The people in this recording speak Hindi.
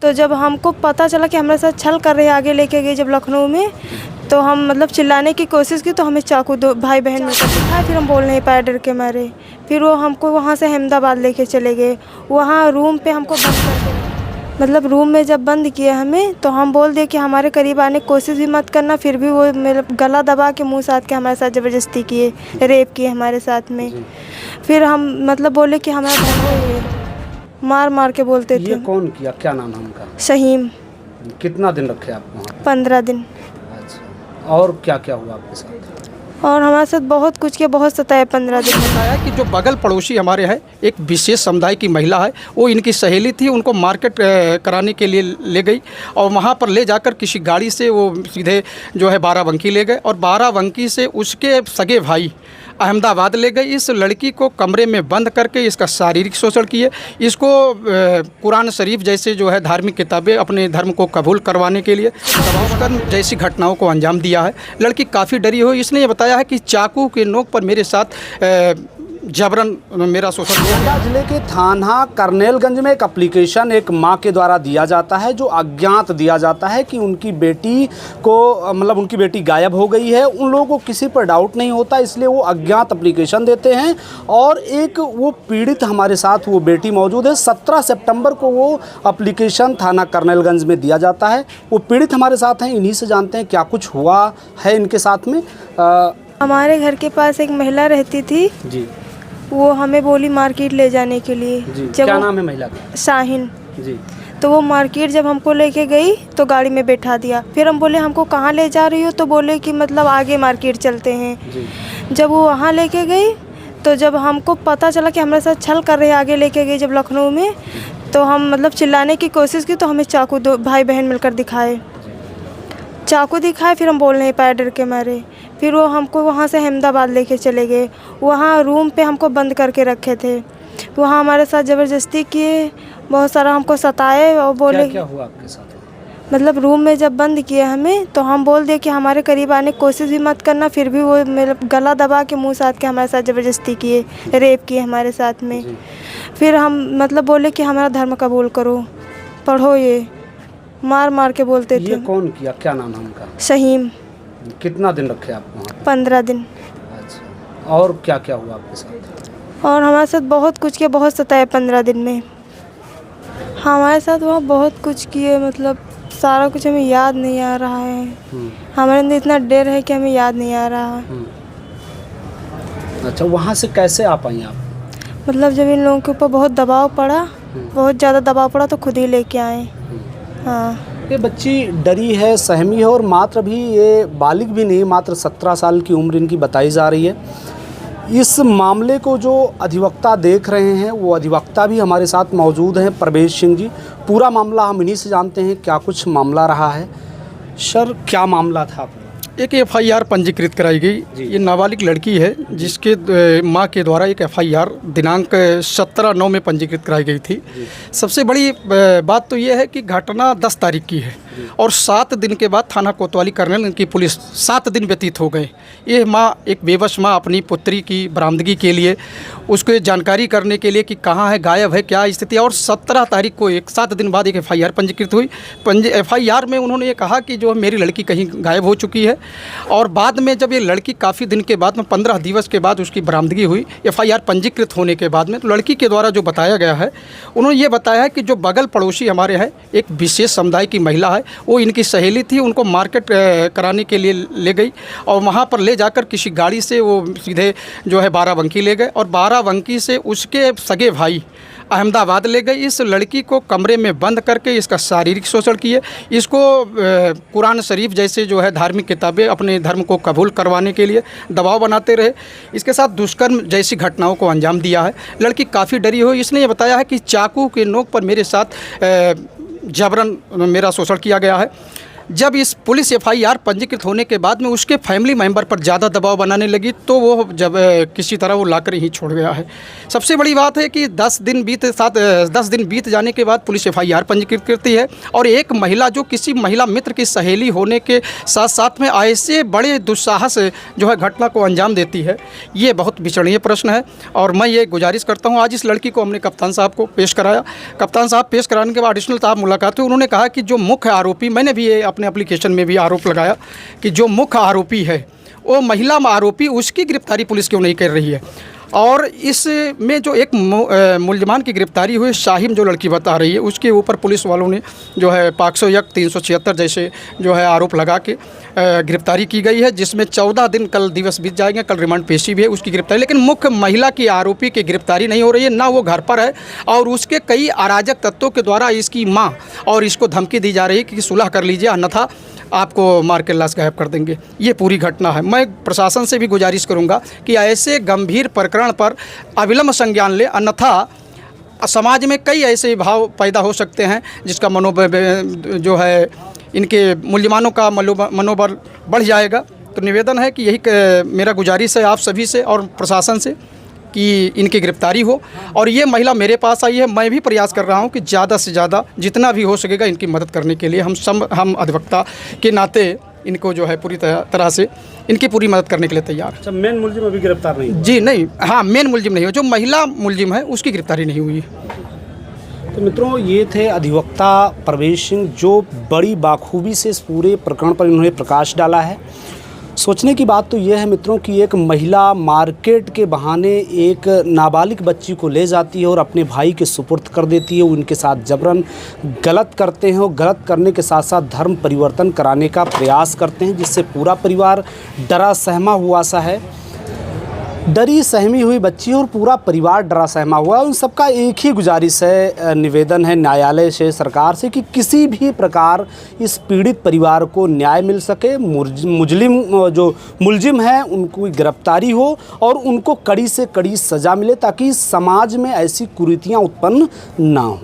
तो जब हमको पता चला कि हमारे साथ छल कर रहे हैं, आगे लेके गए जब लखनऊ में, तो हम मतलब चिल्लाने की कोशिश की तो हमें चाकू दो भाई बहन मिलकर दिखाए। फिर हम बोल नहीं पाए डर के मारे। फिर वो हमको वहाँ से अहमदाबाद लेके चले गए। वहाँ रूम पे हमको बंद कर दिया। मतलब रूम में जब बंद किया हमें, तो हम बोल दिए कि हमारे करीब आने की कोशिश भी मत करना। फिर भी वो मेरा गला दबा के मुँह साध के हमारे साथ ज़बरदस्ती किए, रेप किए हमारे साथ में। फिर हम मतलब बोले कि हमारा धर्म है, मार मार के बोलते थे। ये कौन किया, क्या नाम है उनका? शहीम। कितना दिन रखे आप वहाँ? 15 दिन। अच्छा, और क्या क्या हुआ आपके साथ? और हमारे साथ बहुत कुछ किया, बहुत सताया 15 दिन। बताया कि जो बगल पड़ोसी हमारे हैं, एक विशेष समुदाय की महिला है, वो इनकी सहेली थी, उनको मार्केट कराने के लिए ले गई और वहाँ पर ले जाकर किसी गाड़ी से वो सीधे जो है बाराबंकी ले गए और बाराबंकी से उसके सगे भाई अहमदाबाद ले गए। इस लड़की को कमरे में बंद करके इसका शारीरिक शोषण किए, इसको कुरान शरीफ जैसे जो है धार्मिक किताबें अपने धर्म को कबूल करवाने के लिए दबाव जैसी घटनाओं को अंजाम दिया है। लड़की काफ़ी डरी हुई, इसने ये बताया है कि चाकू के नोक पर मेरे साथ जबरन मेरा शोषण किया। नवादा जिले के थाना करनेलगंज में एक एप्लीकेशन एक मां के द्वारा दिया जाता है, जो अज्ञात दिया जाता है कि उनकी बेटी को मतलब उनकी बेटी गायब हो गई है। उन लोगों को किसी पर डाउट नहीं होता, इसलिए वो अज्ञात एप्लीकेशन देते हैं। और एक वो पीड़ित हमारे साथ वो बेटी मौजूद है। 17 सितंबर को वो एप्लीकेशन थाना करनेलगंज में दिया जाता है। वो पीड़ित हमारे साथ हैं, इन्हीं से जानते हैं क्या कुछ हुआ है इनके साथ में। हमारे घर के पास एक महिला रहती थी जी, वो हमें बोली मार्केट ले जाने के लिए। जी, क्या नाम है महिला का? शाहीन। जी, तो वो मार्केट जब हमको लेके गई तो गाड़ी में बैठा दिया। फिर हम बोले हमको कहाँ ले जा रही हो, तो बोले कि मतलब आगे मार्केट चलते हैं। जी, जब वो वहाँ लेके गई, तो जब हमको पता चला कि हमारे साथ छल कर रहे हैं, आगे लेके गई जब लखनऊ में, तो हम मतलब चिल्लाने की कोशिश की तो हमें चाकू दो भाई बहन मिलकर दिखाए, चाकू दिखाए। फिर हम बोल नहीं पाए डर के मारे। फिर वो हमको वहाँ से अहमदाबाद लेके चले गए। वहाँ रूम पे हमको बंद करके रखे थे। वहाँ हमारे साथ ज़बरदस्ती किए, बहुत सारा हमको सताए और बोले क्या हुआ आपके साथ? मतलब रूम में जब बंद किया हमें, तो हम बोल दिए कि हमारे करीब आने की कोशिश भी मत करना। फिर भी वो मेरा गला दबा के मुँह साध के हमारे साथ ज़बरदस्ती किए, रेप किए हमारे साथ में। फिर हम मतलब बोले कि हमारा धर्म कबूल करो, पढ़ो। ये मार मार के बोलते थे। ये कौन किया, क्या नाम है उनका? शहीम। कितना दिन रखे आप वहाँ? 15 दिन। अच्छा, और क्या क्या हुआ आपके साथ? और हमारे साथ बहुत कुछ किया, बहुत सताया 15 दिन में। हमारे साथ वहाँ बहुत कुछ किए, मतलब सारा कुछ हमें याद नहीं आ रहा है। हमारे अंदर इतना डर है कि हमें याद नहीं आ रहा। अच्छा, वहाँ से कैसे आ पाई आप? मतलब जब इन लोगों के ऊपर बहुत दबाव पड़ा, बहुत ज़्यादा दबाव पड़ा, तो खुद ही लेके आए। हाँ, ये बच्ची डरी है, सहमी है और मात्र भी ये बालिग भी नहीं, मात्र 17 साल की उम्र इनकी बताई जा रही है। इस मामले को जो अधिवक्ता देख रहे हैं, वो अधिवक्ता भी हमारे साथ मौजूद हैं, प्रवेश सिंह जी। पूरा मामला हम इन्हीं से जानते हैं क्या कुछ मामला रहा है। सर, क्या मामला था? एक FIR पंजीकृत कराई गई। ये नाबालिग लड़की है जिसके मां के द्वारा एक FIR दिनांक 17/9 में पंजीकृत कराई गई थी। सबसे बड़ी बात तो ये है कि घटना 10 तारीख की है और 7 दिन के बाद थाना कोतवाली करनेल की पुलिस 7 दिन व्यतीत हो गए। ये माँ, एक बेबस माँ, अपनी पुत्री की बरामदगी के लिए, उसको जानकारी करने के लिए कि कहाँ है, गायब है, क्या स्थिति है। और 17 तारीख को 7 दिन बाद एक FIR पंजीकृत हुई। FIR में उन्होंने ये कहा कि जो मेरी लड़की कहीं गायब हो चुकी है। और बाद में जब ये लड़की काफ़ी दिन के बाद में 15 दिवस के बाद उसकी बरामदगी हुई, FIR पंजीकृत होने के बाद में, तो लड़की के द्वारा जो बताया गया है, उन्होंने ये बताया है कि जो बगल पड़ोसी हमारे हैं, एक विशेष समुदाय की महिला है, वो इनकी सहेली थी, उनको मार्केट कराने के लिए ले गई और वहाँ पर ले जाकर किसी गाड़ी से वो सीधे जो है बाराबंकी ले गए और बाराबंकी से उसके सगे भाई अहमदाबाद ले गई। इस लड़की को कमरे में बंद करके इसका शारीरिक शोषण किए, इसको कुरान शरीफ जैसे जो है धार्मिक किताबें अपने धर्म को कबूल करवाने के लिए दबाव बनाते रहे। इसके साथ दुष्कर्म जैसी घटनाओं को अंजाम दिया है। लड़की काफ़ी डरी हुई, इसने ये बताया है कि चाकू के नोक पर मेरे साथ जबरन मेरा शोषण किया गया है। जब इस पुलिस FIR पंजीकृत होने के बाद में उसके फैमिली मेंबर पर ज़्यादा दबाव बनाने लगी, तो वो जब किसी तरह वो लाकर ही छोड़ गया है। सबसे बड़ी बात है कि 10 दिन बीत जाने के बाद पुलिस FIR पंजीकृत करती है, और एक महिला जो किसी महिला मित्र की सहेली होने के साथ साथ में ऐसे बड़े दुस्साहस जो है घटना को अंजाम देती है, ये बहुत विचारणीय प्रश्न है। और मैं ये गुजारिश करता हूँ, आज इस लड़की को हमने कप्तान साहब को पेश कराया। कप्तान साहब पेश कराने के बाद एडिशनल साहब मुलाकात हुई, उन्होंने कहा कि जो मुख्य आरोपी, मैंने भी ये अपने एप्लीकेशन में भी आरोप लगाया कि जो मुख्य आरोपी है वो महिला आरोपी, उसकी गिरफ्तारी पुलिस क्यों नहीं कर रही है। और इसमें जो एक मुलजमान की गिरफ्तारी हुई, शाहिम जो लड़की बता रही है, उसके ऊपर पुलिस वालों ने जो है पॉक्सो एक्ट 376 जैसे जो है आरोप लगा के गिरफ्तारी की गई है, जिसमें 14 दिन कल दिवस बीत जाएंगे, कल रिमांड पेशी भी है उसकी गिरफ्तारी। लेकिन मुख्य महिला की आरोपी की गिरफ्तारी नहीं हो रही है, ना वो घर पर है, और उसके कई अराजक तत्वों के द्वारा इसकी माँ और इसको धमकी दी जा रही है कि सुलह कर लीजिए, अन्यथा आपको मार के लाश गायब कर देंगे। ये पूरी घटना है। मैं प्रशासन से भी गुजारिश करूंगा कि ऐसे गंभीर प्रकरण पर अविलंब संज्ञान ले, अन्यथा समाज में कई ऐसे भाव पैदा हो सकते हैं जिसका मनोबल जो है इनके मुलजमानों का मनोबल बढ़ जाएगा। तो निवेदन है कि यही मेरा गुजारिश है आप सभी से और प्रशासन से कि इनकी गिरफ्तारी हो। और ये महिला मेरे पास आई है, मैं भी प्रयास कर रहा हूँ कि ज़्यादा से ज़्यादा जितना भी हो सकेगा इनकी मदद करने के लिए हम अधिवक्ता के नाते इनको जो है पूरी तरह से इनकी पूरी मदद करने के लिए तैयार है। अच्छा, मेन मुलजिम अभी गिरफ्तार नहीं हुआ? जी नहीं, हाँ, मेन मुलजिम नहीं हुआ, जो महिला मुलजिम है उसकी गिरफ्तारी नहीं हुई। तो मित्रों, ये थे अधिवक्ता प्रवेश सिंह, जो बड़ी बाखूबी से इस पूरे प्रकरण पर इन्होंने प्रकाश डाला है। सोचने की बात तो यह है मित्रों कि एक महिला मार्केट के बहाने एक नाबालिग बच्ची को ले जाती है और अपने भाई के सुपुर्द कर देती है। उनके साथ जबरन गलत करते हैं और गलत करने के साथ साथ धर्म परिवर्तन कराने का प्रयास करते हैं, जिससे पूरा परिवार डरा सहमा हुआ सा है। डरी सहमी हुई बच्ची और पूरा परिवार डरा सहमा हुआ है। उन सबका एक ही गुजारिश है, निवेदन है न्यायालय से, सरकार से, कि किसी भी प्रकार इस पीड़ित परिवार को न्याय मिल सके। जो मुलजिम हैं उनको गिरफ्तारी हो और उनको कड़ी से कड़ी सज़ा मिले, ताकि समाज में ऐसी कुरीतियाँ उत्पन्न ना हों।